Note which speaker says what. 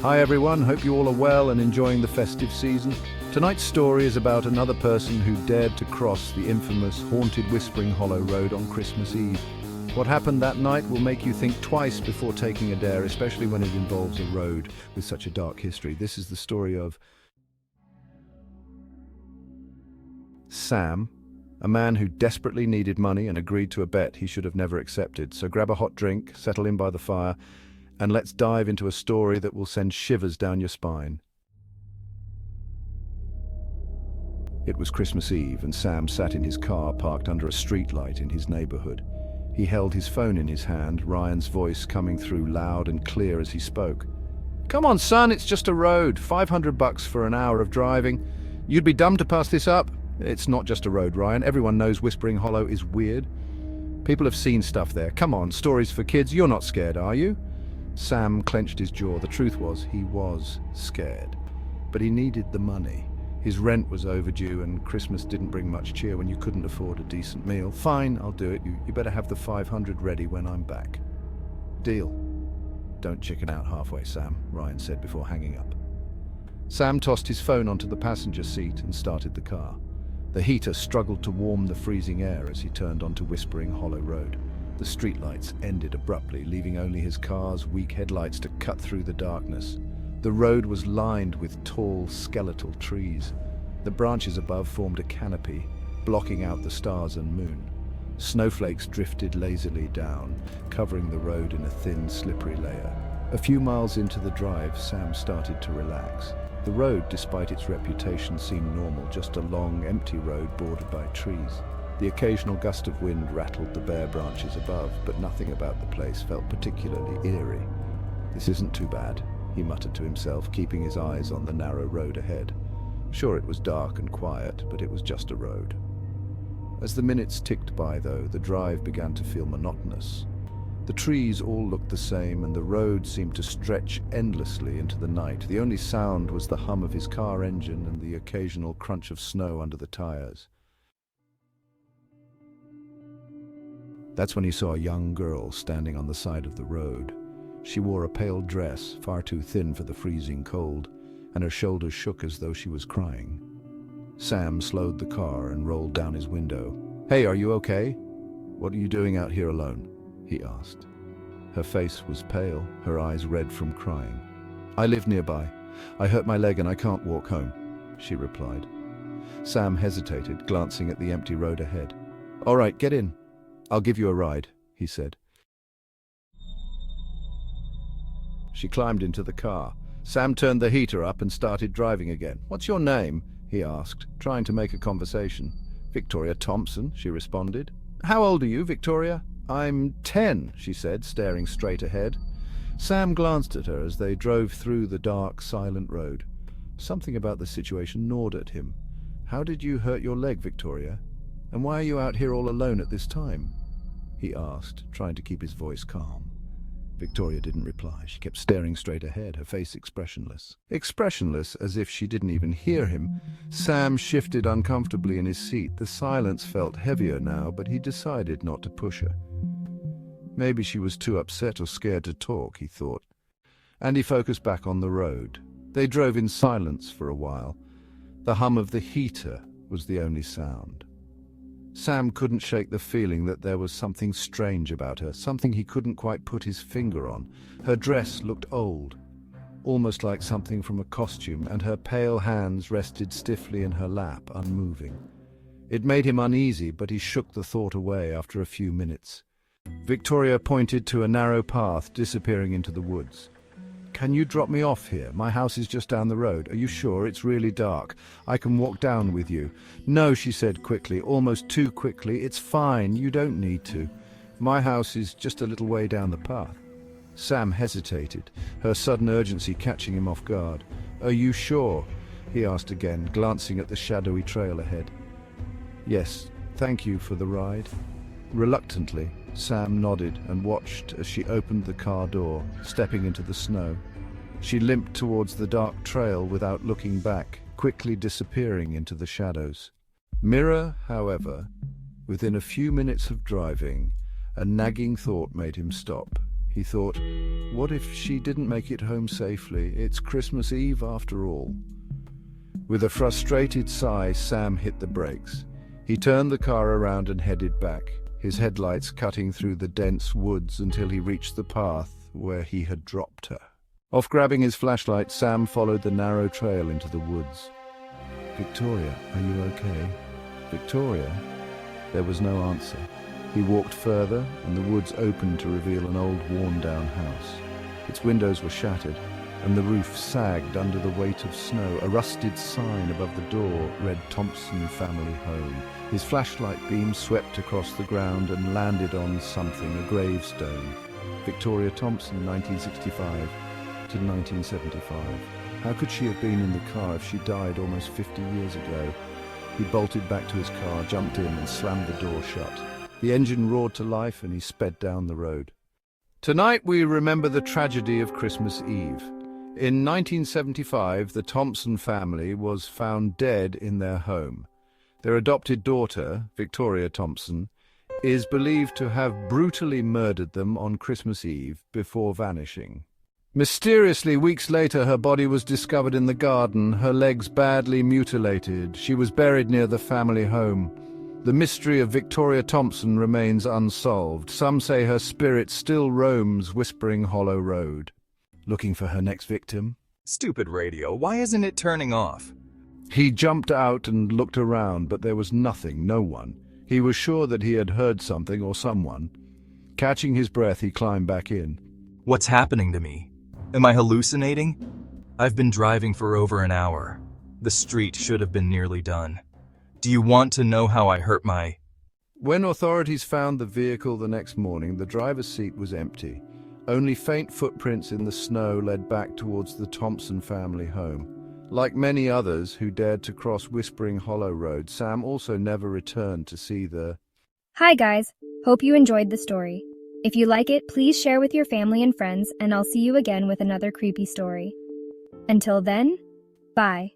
Speaker 1: Hi everyone, hope you all are well and enjoying the festive season. Tonight's story is about another person who dared to cross the infamous haunted Whispering Hollow Road on Christmas Eve. What happened that night will make you think twice before taking a dare, especially when it involves a road with such a dark history. This is the story of Sam, a man who desperately needed money and agreed to a bet he should have never accepted. So grab a hot drink, settle in by the fire, and let's dive into a story that will send shivers down your spine. It was Christmas Eve, and Sam sat in his car parked under a streetlight in his neighborhood. He held his phone in his hand, Ryan's voice coming through loud and clear as he spoke. "Come on, son, it's just a road. $500 for an hour of driving. You'd be dumb to pass this up." "It's not just a road, Ryan. Everyone knows Whispering Hollow is weird. People have seen stuff there. Come on, stories for kids. You're not scared, are you?" Sam clenched his jaw. The truth was, he was scared. But he needed the money. His rent was overdue, and Christmas didn't bring much cheer when you couldn't afford a decent meal. "Fine, I'll do it. You better have the 500 ready when I'm back." "Deal." "Don't chicken out halfway, Sam," Ryan said before hanging up. Sam tossed his phone onto the passenger seat and started the car. The heater struggled to warm the freezing air as he turned onto Whispering Hollow Road. The streetlights ended abruptly, leaving only his car's weak headlights to cut through the darkness. The road was lined with tall, skeletal trees. The branches above formed a canopy, blocking out the stars and moon. Snowflakes drifted lazily down, covering the road in a thin, slippery layer. A few miles into the drive, Sam started to relax. The road, despite its reputation, seemed normal, just a long, empty road bordered by trees. The occasional gust of wind rattled the bare branches above, but nothing about the place felt particularly eerie. "This isn't too bad," he muttered to himself, keeping his eyes on the narrow road ahead. Sure, it was dark and quiet, but it was just a road. As the minutes ticked by, though, the drive began to feel monotonous. The trees all looked the same, and the road seemed to stretch endlessly into the night. The only sound was the hum of his car engine and the occasional crunch of snow under the tires. That's when he saw a young girl standing on the side of the road. She wore a pale dress, far too thin for the freezing cold, and her shoulders shook as though she was crying. Sam slowed the car and rolled down his window. "Hey, are you okay? What are you doing out here alone?" he asked. Her face was pale, her eyes red from crying. "I live nearby. I hurt my leg and I can't walk home," she replied. Sam hesitated, glancing at the empty road ahead. "All right, get in. I'll give you a ride," he said. She climbed into the car. Sam turned the heater up and started driving again. "What's your name?" he asked, trying to make a conversation. "Victoria Thompson," she responded. "How old are you, Victoria?" "I'm 10, she said, staring straight ahead. Sam glanced at her as they drove through the dark, silent road. Something about the situation gnawed at him. "How did you hurt your leg, Victoria? And why are you out here all alone at this time?" he asked, trying to keep his voice calm. Victoria didn't reply. She kept staring straight ahead, her face expressionless. Expressionless, as if she didn't even hear him. Sam shifted uncomfortably in his seat. The silence felt heavier now, but he decided not to push her. Maybe she was too upset or scared to talk, he thought. And he focused back on the road. They drove in silence for a while. The hum of the heater was the only sound. Sam couldn't shake the feeling that there was something strange about her, something he couldn't quite put his finger on. Her dress looked old, almost like something from a costume, and her pale hands rested stiffly in her lap, unmoving. It made him uneasy, but he shook the thought away after a few minutes. Victoria pointed to a narrow path disappearing into the woods. "Can you drop me off here? My house is just down the road. Are you sure? It's really dark. I can walk down with you." "No," she said quickly, almost too quickly. "It's fine. You don't need to. My house is just a little way down the path." Sam hesitated, her sudden urgency catching him off guard. "Are you sure?" he asked again, glancing at the shadowy trail ahead. "Yes, thank you for the ride." Reluctantly, Sam nodded and watched as she opened the car door, stepping into the snow. She limped towards the dark trail without looking back, quickly disappearing into the shadows. Mirror, however, within a few minutes of driving, a nagging thought made him stop. He thought, what if she didn't make it home safely? It's Christmas Eve after all. With a frustrated sigh, Sam hit the brakes. He turned the car around and headed back, his headlights cutting through the dense woods until he reached the path where he had dropped her. Off grabbing his flashlight, Sam followed the narrow trail into the woods. "Victoria, are you okay?" "Victoria?" There was no answer. He walked further, and the woods opened to reveal an old, worn-down house. Its windows were shattered, and the roof sagged under the weight of snow. A rusted sign above the door read Thompson Family Home. His flashlight beam swept across the ground and landed on something, a gravestone. Victoria Thompson, 1965 to 1975. How could she have been in the car if she died almost 50 years ago? He bolted back to his car, jumped in and slammed the door shut. The engine roared to life and he sped down the road. Tonight we remember the tragedy of Christmas Eve. In 1975, the Thompson family was found dead in their home. Their adopted daughter, Victoria Thompson, is believed to have brutally murdered them on Christmas Eve before vanishing. Mysteriously, weeks later, her body was discovered in the garden, her legs badly mutilated. She was buried near the family home. The mystery of Victoria Thompson remains unsolved. Some say her spirit still roams Whispering Hollow Road. Looking for her next victim?
Speaker 2: Stupid radio, why isn't it turning off?
Speaker 1: He jumped out and looked around, but there was nothing, no one. He was sure that he had heard something or someone. Catching his breath, he climbed back in.
Speaker 2: What's happening to me? Am I hallucinating? I've been driving for over an hour. The street should have been nearly done. Do you want to know how I hurt my...
Speaker 1: When authorities found the vehicle the next morning, the driver's seat was empty. Only faint footprints in the snow led back towards the Thompson family home. Like many others who dared to cross Whispering Hollow Road, Sam also never returned to see the...
Speaker 3: Hi guys, hope you enjoyed the story. If you like it, please share with your family and friends, and I'll see you again with another creepy story. Until then, bye.